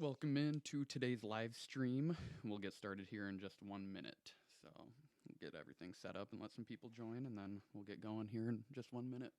Welcome into today's live stream. We'll get started here in just 1 minute. So get everything set up and let some people join, and then we'll get going here in just 1 minute.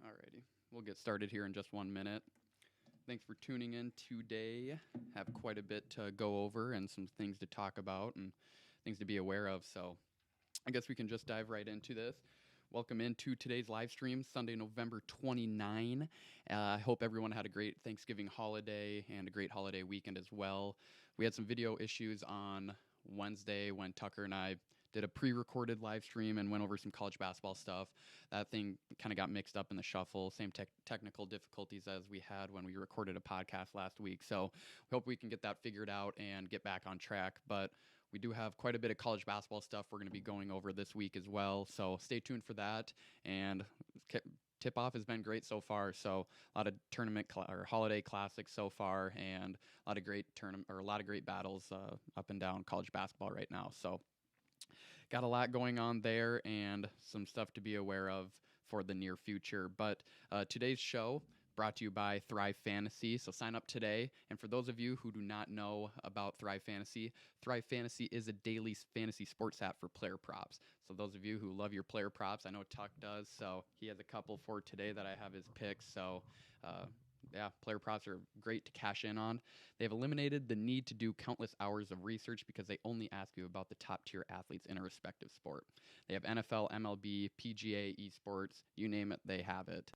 Alrighty, we'll get started here in just 1 minute. Thanks for tuning in today. Have quite a bit to go over and some things to talk about and things to be aware of. So I guess we can just dive right into this. Welcome into today's live stream, Sunday, November 29. I hope everyone had a great Thanksgiving holiday and a great holiday weekend as well. We had some video issues on Wednesday when Tucker and I did a pre-recorded live stream and went over some college basketball stuff. That thing kind of got mixed up in the shuffle. Same technical difficulties as we had when we recorded a podcast last week. So we hope we can get that figured out and get back on track. But we do have quite a bit of college basketball stuff we're going to be going over this week as well. So stay tuned for that. And tip-off has been great so far. So a lot of tournament or holiday classics so far, and a lot of great battles up and down college basketball right now. So got a lot going on there and some stuff to be aware of for the near future. But today's show brought to you by Thrive Fantasy. So sign up today. And for those of you who do not know about Thrive Fantasy is a daily fantasy sports app for player props. So those of you who love your player props, I know Tuck does. So he has a couple for today that I have his picks. So player props are great to cash in on. They've eliminated the need to do countless hours of research because they only ask you about the top tier athletes in a respective sport. They have NFL, MLB, PGA, esports, you name it, they have it.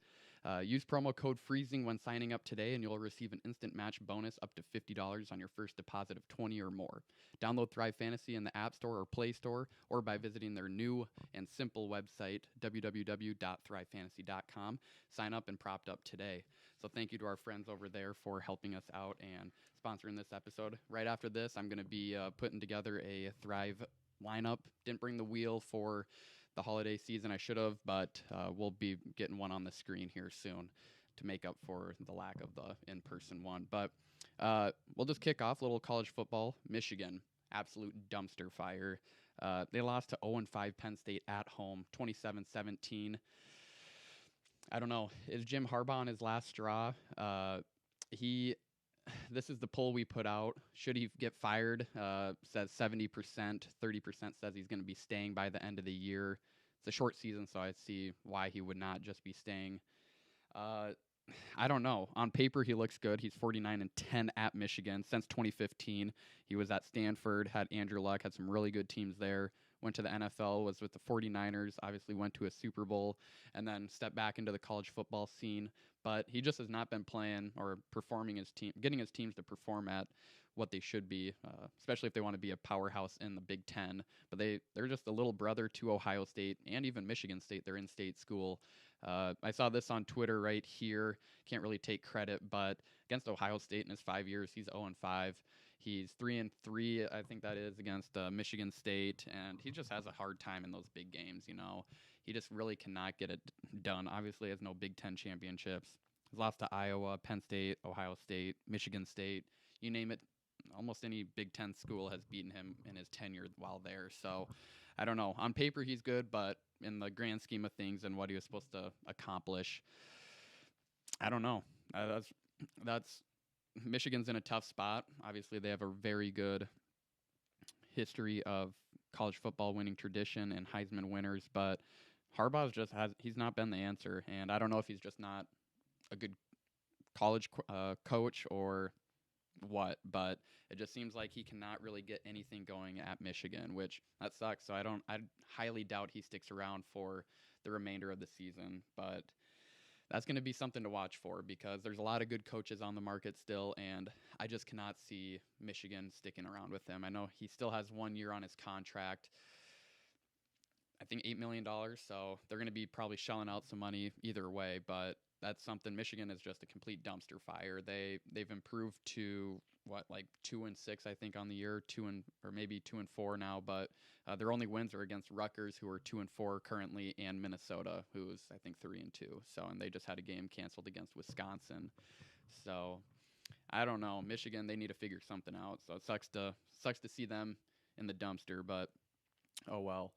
Use promo code FREEZING when signing up today, and you'll receive an instant match bonus up to $50 on your first deposit of $20 or more. Download Thrive Fantasy in the App Store or Play Store, or by visiting their new and simple website, www.thrivefantasy.com. Sign up and propped up today. So thank you to our friends over there for helping us out and sponsoring this episode. Right after this, I'm going to be putting together a Thrive lineup. Didn't bring the wheel for the holiday season. I should have, but we'll be getting one on the screen here soon to make up for the lack of the in-person one. But we'll just kick off a little college football. Michigan, absolute dumpster fire. They lost to 0-5 Penn State at home, 27-17. I don't know. Is Jim Harbaugh on his last straw? This is the poll we put out. Should he get fired? Says 70%, 30% says he's going to be staying by the end of the year. It's a short season, so I see why he would not just be staying. I don't know. On paper, he looks good. He's 49-10 at Michigan since 2015. He was at Stanford, had Andrew Luck, had some really good teams there. Went to the NFL, was with the 49ers, obviously went to a Super Bowl, and then stepped back into the college football scene. But he just has not been playing or performing his team, getting his teams to perform at what they should be, especially if they want to be a powerhouse in the Big Ten. But they're just a little brother to Ohio State and even Michigan State. They're in-state school. I saw this on Twitter right here. Can't really take credit, but against Ohio State in his 5 years, he's 0-5. He's 3-3, I think that is, against Michigan State, and he just has a hard time in those big games. He just really cannot get it done. Obviously, has no Big Ten championships. He's lost to Iowa, Penn State, Ohio State, Michigan State, you name it. Almost any Big Ten school has beaten him in his tenure while there. So I don't know. On paper, he's good, but in the grand scheme of things and what he was supposed to accomplish, I don't know. That's Michigan's in a tough spot. Obviously, they have a very good history of college football winning tradition and Heisman winners, but Harbaugh's he's not been the answer, and I don't know if he's just not a good college coach or what, but it just seems like he cannot really get anything going at Michigan, which that sucks. So I highly doubt he sticks around for the remainder of the season, but that's going to be something to watch for because there's a lot of good coaches on the market still, and I just cannot see Michigan sticking around with him. I know he still has 1 year on his contract. I think $8 million, so they're going to be probably shelling out some money either way. But that's something. Michigan is just a complete dumpster fire. They've improved to what, like 2-6, I think, on the year, or maybe 2-4 now. But their only wins are against Rutgers, who are 2-4 currently, and Minnesota, who's I think 3-2. So, and they just had a game canceled against Wisconsin. So I don't know. Michigan, they need to figure something out. So it sucks to see them in the dumpster, but oh well.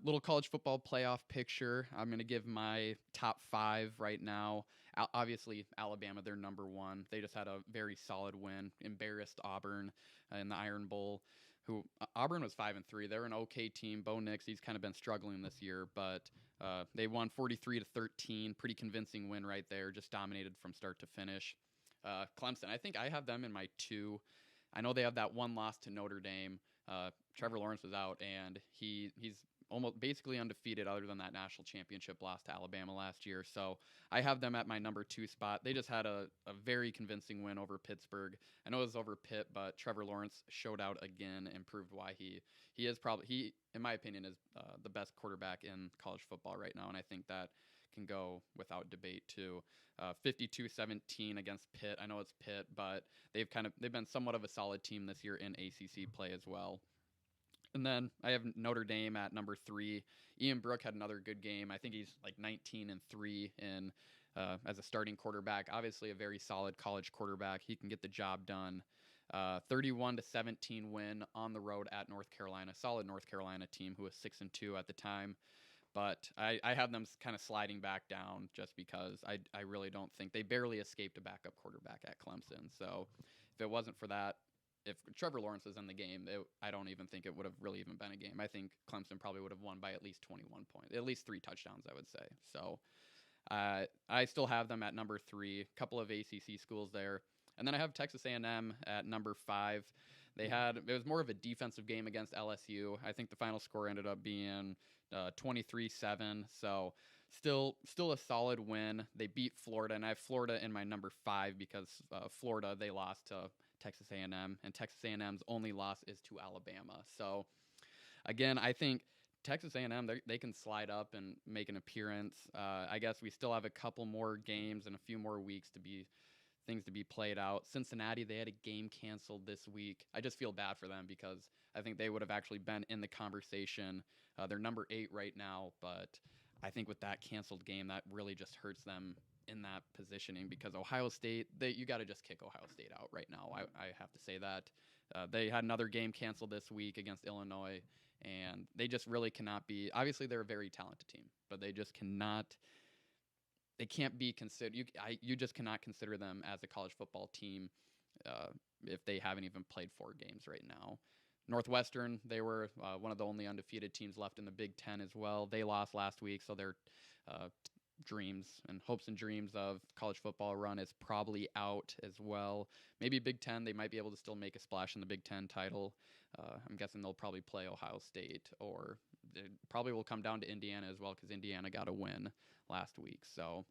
Little college football playoff picture. I'm going to give my top 5 right now. Obviously, Alabama, they're number 1. They just had a very solid win, embarrassed Auburn in the Iron Bowl. Auburn was 5-3. They're an okay team. Bo Nix, he's kind of been struggling this year, but they won 43-13. Pretty convincing win right there. Just dominated from start to finish. Clemson, I think I have them in my 2. I know they have that one loss to Notre Dame. Trevor Lawrence was out, and he's almost basically undefeated other than that national championship loss to Alabama last year. So I have them at my number 2 spot. They just had a very convincing win over Pittsburgh. I know it was over Pitt, but Trevor Lawrence showed out again and proved why he is probably, in my opinion, is the best quarterback in college football right now. And I think that can go without debate too. 52-17 against Pitt. I know it's Pitt, but they've been somewhat of a solid team this year in ACC play as well. And then I have Notre Dame at number 3. Ian Brook had another good game. I think he's like 19-3 in as a starting quarterback. Obviously, a very solid college quarterback. He can get the job done. 31-17 win on the road at North Carolina. Solid North Carolina team who was 6-2 at the time. But I have them kind of sliding back down just because I really don't think they barely escaped a backup quarterback at Clemson. So if it wasn't for that, if Trevor Lawrence was in the game, I don't even think it would have really even been a game. I think Clemson probably would have won by at least 21 points, at least 3 touchdowns, I would say. So I still have them at number 3, a couple of ACC schools there. And then I have Texas A&M at number 5. It was more of a defensive game against LSU. I think the final score ended up being 23-7. So still a solid win. They beat Florida, and I have Florida in my number 5 because Florida, they lost to Texas A&M, and Texas A&M's only loss is to Alabama. So again, I think Texas A&M, they can slide up and make an appearance. I guess we still have a couple more games and a few more weeks things to be played out. Cincinnati, they had a game canceled this week. I just feel bad for them because I think they would have actually been in the conversation. They're number 8 right now, but I think with that canceled game, that really just hurts them in that positioning because Ohio State, you got to just kick Ohio State out right now. I have to say that. They had another game canceled this week against Illinois, and they just really cannot be. Obviously, they're a very talented team, but they just cannot. They can't be considered. You just cannot consider them as a college football team if they haven't even played 4 games right now. Northwestern, they were one of the only undefeated teams left in the Big Ten as well. They lost last week, so their dreams and hopes and dreams of college football run is probably out as well. Maybe Big Ten, they might be able to still make a splash in the Big Ten title. I'm guessing they'll probably play Ohio State, or it probably will come down to Indiana as well because Indiana got a win last week. So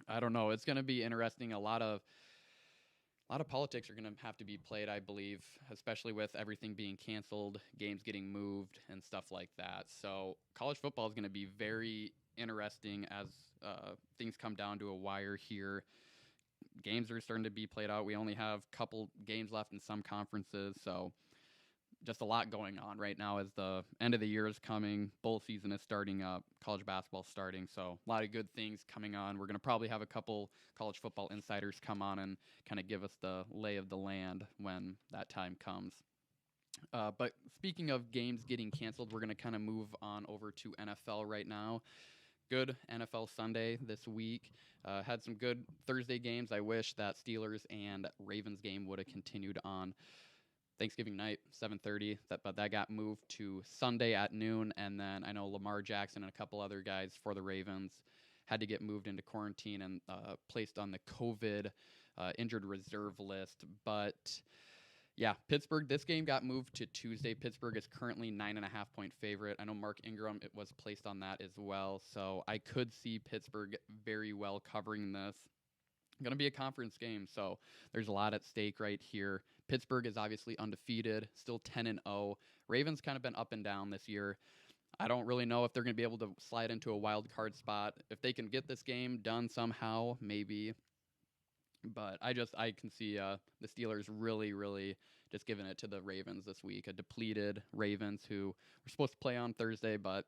I don't know. It's going to be interesting. A lot of politics are going to have to be played, I believe, especially with everything being canceled, games getting moved, and stuff like that. So college football is going to be very interesting as things come down to a wire here. Games are starting to be played out. We only have a couple games left in some conferences, so just a lot going on right now as the end of the year is coming. Bowl season is starting up. College basketball starting. So a lot of good things coming on. We're going to probably have a couple college football insiders come on and kind of give us the lay of the land when that time comes. But speaking of games getting canceled, we're going to kind of move on over to NFL right now. Good NFL Sunday this week. Had some good Thursday games. I wish that Steelers and Ravens game would have continued on Thanksgiving night, 7:30, but that got moved to Sunday at noon, and then I know Lamar Jackson and a couple other guys for the Ravens had to get moved into quarantine and placed on the COVID injured reserve list. But Yeah, Pittsburgh. This game got moved to Tuesday. Pittsburgh is currently 9.5 point favorite. I know Mark Ingram it was placed on that as well, so I could see Pittsburgh very well covering this. Going to be a conference game, so there's a lot at stake right here. Pittsburgh is obviously undefeated, still 10-0. Ravens kind of been up and down this year. I don't really know if they're going to be able to slide into a wild card spot. If they can get this game done somehow, maybe. But I can see the Steelers really just giving it to the Ravens this week. A depleted Ravens who were supposed to play on Thursday, but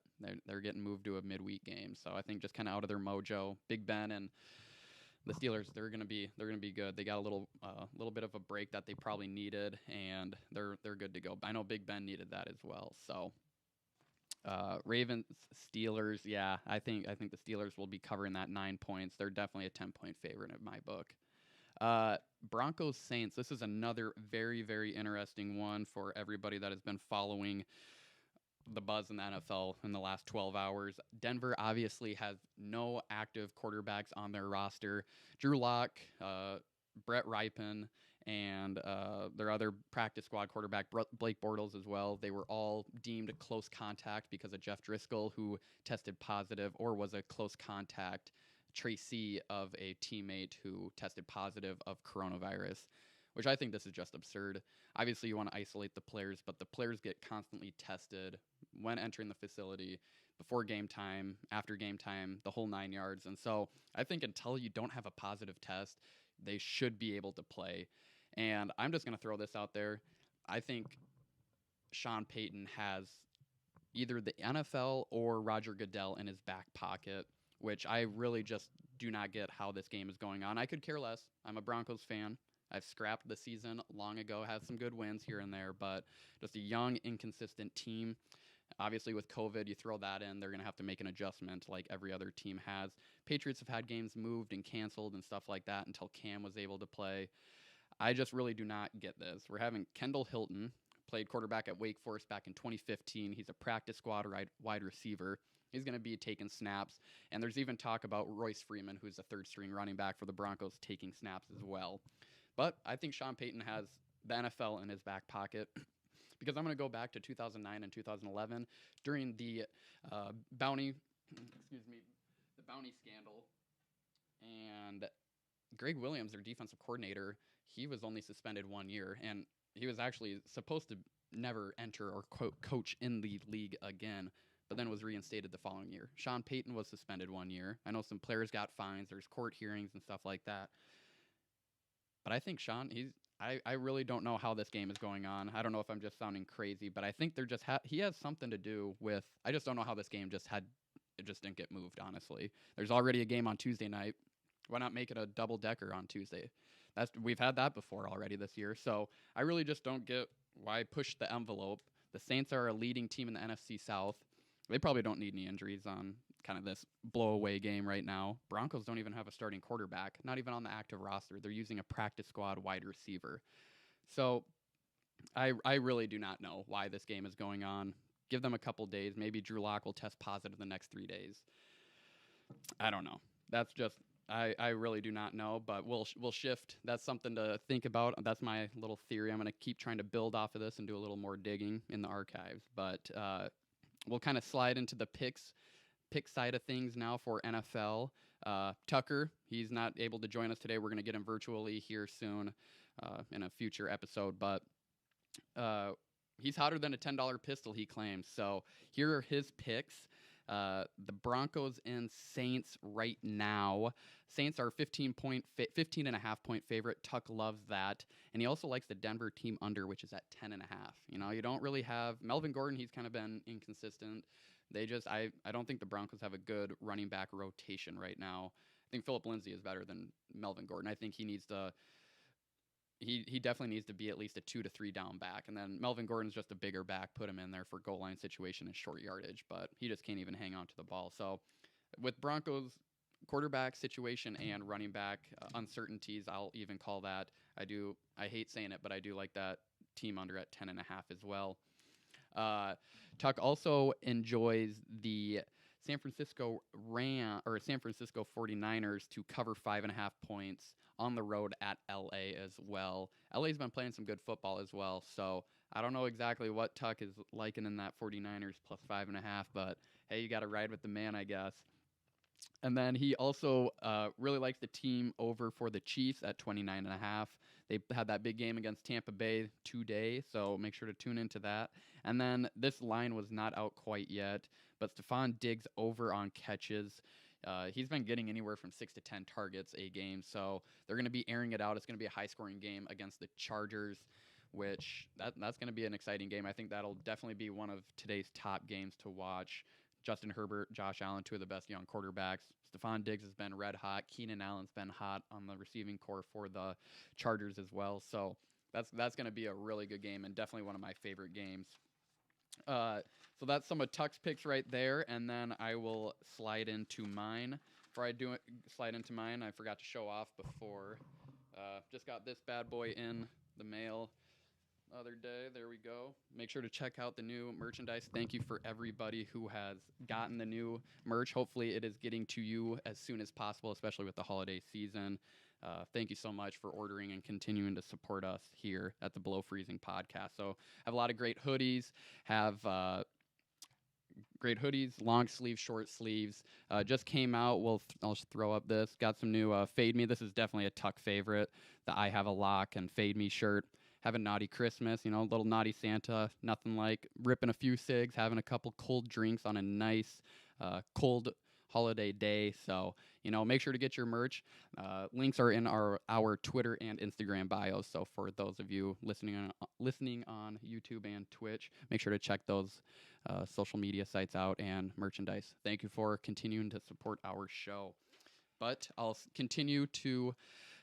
they're getting moved to a midweek game. So I think just kind of out of their mojo. Big Ben and the Steelers, they're gonna be good. They got a little bit of a break that they probably needed, and they're good to go. I know Big Ben needed that as well. So Ravens, Steelers, yeah, I think the Steelers will be covering that 9 points. They're definitely a 10-point favorite in my book. Broncos Saints. This is another very interesting one for everybody that has been following the buzz in the NFL in the last 12 hours. Denver obviously has no active quarterbacks on their roster. Drew Lock, Brett Ripon, and their other practice squad quarterback, Blake Bortles as well. They were all deemed a close contact because of Jeff Driscoll, who tested positive or was a close contact tracee of a teammate who tested positive of coronavirus, which I think this is just absurd. Obviously, you want to isolate the players, but the players get constantly tested when entering the facility, before game time, after game time, the whole 9 yards. And so I think until you don't have a positive test, they should be able to play. And I'm just going to throw this out there. I think Sean Payton has either the NFL or Roger Goodell in his back pocket, which I really just do not get how this game is going on. I could care less. I'm a Broncos fan. I've scrapped the season long ago, had some good wins here and there, but just a young, inconsistent team. Obviously, with COVID, you throw that in, they're going to have to make an adjustment like every other team has. Patriots have had games moved and canceled and stuff like that until Cam was able to play. I just really do not get this. We're having Kendall Hilton, played quarterback at Wake Forest back in 2015. He's a practice squad wide receiver. He's going to be taking snaps. And there's even talk about Royce Freeman, who's a third-string running back for the Broncos, taking snaps as well. But I think Sean Payton has the NFL in his back pocket because I'm going to go back to 2009 and 2011 during the bounty scandal. And Greg Williams, their defensive coordinator, he was only suspended 1 year, and he was actually supposed to never enter or coach in the league again, but then was reinstated the following year. Sean Payton was suspended 1 year. I know some players got fines. There's court hearings and stuff like that. But I think Sean, I really don't know how this game is going on. I don't know if I'm just sounding crazy, but I think they're just he has something to do with. I just don't know how this game just didn't get moved. Honestly, there's already a game on Tuesday night. Why not make it a double decker on Tuesday? We've had that before already this year. So I really just don't get why push the envelope. The Saints are a leading team in the NFC South. They probably don't need any injuries on kind of this blow-away game right now. Broncos don't even have a starting quarterback, not even on the active roster. They're using a practice squad wide receiver. So I really do not know why this game is going on. Give them a couple days. Maybe Drew Lock will test positive the next 3 days. I don't know. That's just I really do not know, but we'll shift. That's something to think about. That's my little theory. I'm going to keep trying to build off of this and do a little more digging in the archives. But we'll kind of slide into the pick side of things now for NFL. Tucker, he's not able to join us today. We're going to get him virtually here soon in a future episode. But he's hotter than a $10 pistol, he claims. So here are his picks. The Broncos and Saints right now. Saints are 15.5 point favorite. Tuck loves that. And he also likes the Denver team under, which is at 10.5. You know, you don't really have Melvin Gordon. He's kind of been inconsistent. I don't think the Broncos have a good running back rotation right now. I think Phillip Lindsay is better than Melvin Gordon. I think he needs to he definitely needs to be at least a 2 to 3 down back. And then Melvin Gordon's just a bigger back. Put him in there for goal line situation and short yardage, but he just can't even hang on to the ball. So with Broncos quarterback situation and running back uncertainties, I'll even call that. I hate saying it, but I do like that team under at 10.5 as well. Tuck also enjoys the San Francisco 49ers to cover 5.5 points on the road at LA as well. LA's been playing some good football as well, so I don't know exactly what Tuck is liking in that 49ers plus 5.5, but hey, you got to ride with the man, I guess. And then he also really likes the team over for the Chiefs at 29.5. They had that big game against Tampa Bay today, so make sure to tune into that. And then this line was not out quite yet, but Stephon Diggs over on catches. He's been getting anywhere from 6 to 10 targets a game, so they're going to be airing it out. It's going to be a high-scoring game against the Chargers, which that's going to be an exciting game. I think that'll definitely be one of today's top games to watch. Justin Herbert, Josh Allen, two of the best young quarterbacks. Stephon Diggs has been red hot. Keenan Allen's been hot on the receiving core for the Chargers as well. So that's going to be a really good game and definitely one of my favorite games. So that's some of Tuck's picks right there, and then I will slide into mine. Before I slide into mine, I forgot to show off before. Just got this bad boy in the mail other day. There we go. Make sure to check out the new merchandise. Thank you for everybody who has gotten the new merch. Hopefully it is getting to you as soon as possible, especially with the holiday season. Thank you so much for ordering and continuing to support us here at the Below Freezing podcast. So I have a lot of great hoodies, long sleeves, short sleeves. Just came out. I'll just throw up this. Got some new Fade Me. This is definitely a Tuck favorite. The I Have a Lock and Fade Me shirt. Have a naughty Christmas, little naughty Santa. Nothing like ripping a few cigs, having a couple cold drinks on a nice cold holiday day. So, make sure to get your merch. Links are in our Twitter and Instagram bios. So for those of you listening on YouTube and Twitch, make sure to check those social media sites out and merchandise. Thank you for continuing to support our show. But I'll continue to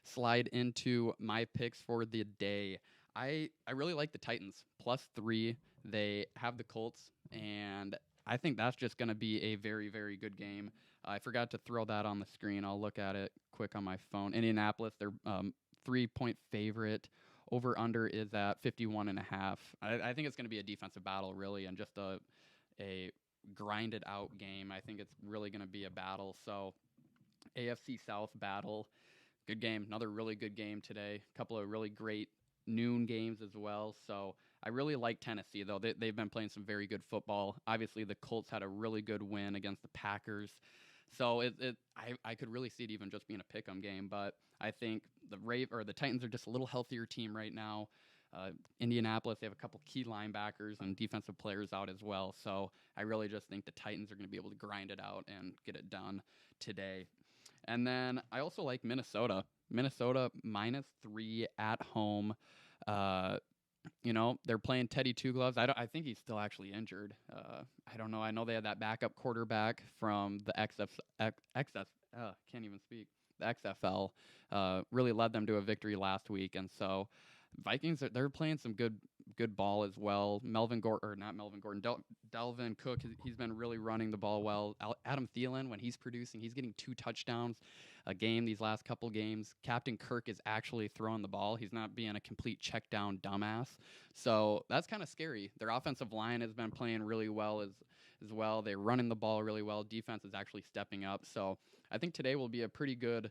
slide into my picks for the day. I really like the Titans, +3. They have the Colts, and I think that's just going to be a very, very good game. I forgot to throw that on the screen. I'll look at it quick on my phone. Indianapolis, they're 3-point favorite. Over-under is at 51.5. I think it's going to be a defensive battle, really, and just a grinded-out game. I think it's really going to be a battle. So AFC South battle, good game. Another really good game today. A couple of really great noon games as well. So I really like Tennessee, though. They've been playing some very good football. Obviously, the Colts had a really good win against the Packers. So I could really see it even just being a pick'em game. But I think the Titans are just a little healthier team right now. Indianapolis, they have a couple key linebackers and defensive players out as well. So I really just think the Titans are going to be able to grind it out and get it done today. And then I also like Minnesota. Minnesota -3 at home. They're playing Teddy Two Gloves. I think he's still actually injured. I don't know. I know they had that backup quarterback from the can't even speak. The XFL really led them to a victory last week, and so Vikings they're playing some good ball as well. Dalvin Cook, he's been really running the ball well. Adam Thielen, when he's producing, he's getting 2 touchdowns a game these last couple games. Captain Kirk is actually throwing the ball. He's not being a complete check down dumbass. So that's kind of scary. Their offensive line has been playing really well as well. They're running the ball really well. Defense is actually stepping up. So I think today will be a pretty good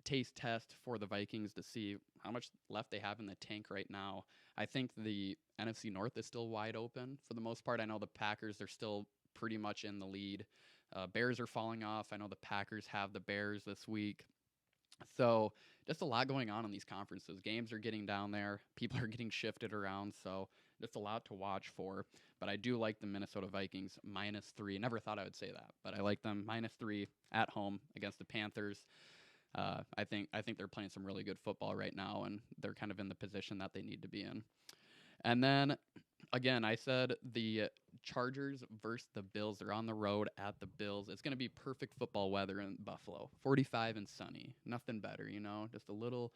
taste test for the Vikings to see how much left they have in the tank right now. I think the NFC North is still wide open for the most part. I know the Packers are still pretty much in the lead. Bears are falling off. I know the Packers have the Bears this week. So just a lot going on in these conferences. Games are getting down there. People are getting shifted around. So just a lot to watch for. But I do like the Minnesota Vikings -3. Never thought I would say that, but I like them -3 at home against the Panthers. I think they're playing some really good football right now, and they're kind of in the position that they need to be in. And then, again, I said the Chargers versus the Bills. They're on the road at the Bills. It's going to be perfect football weather in Buffalo. 45 and sunny. Nothing better, just a little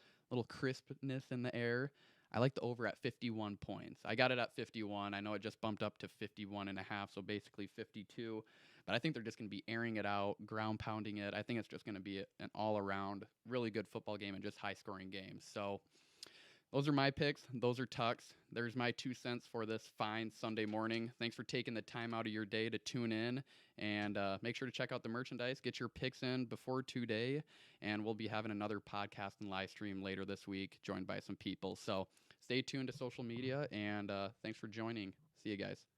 crispness in the air. I like the over at 51 points. I got it at 51. I know it just bumped up to 51.5, so basically 52. But I think they're just going to be airing it out, ground pounding it. I think it's just going to be an all-around really good football game and just high-scoring game. So those are my picks. Those are Tuck's. There's my 2 cents for this fine Sunday morning. Thanks for taking the time out of your day to tune in, and make sure to check out the merchandise. Get your picks in before today, and we'll be having another podcast and live stream later this week, joined by some people. So stay tuned to social media, and thanks for joining. See you guys.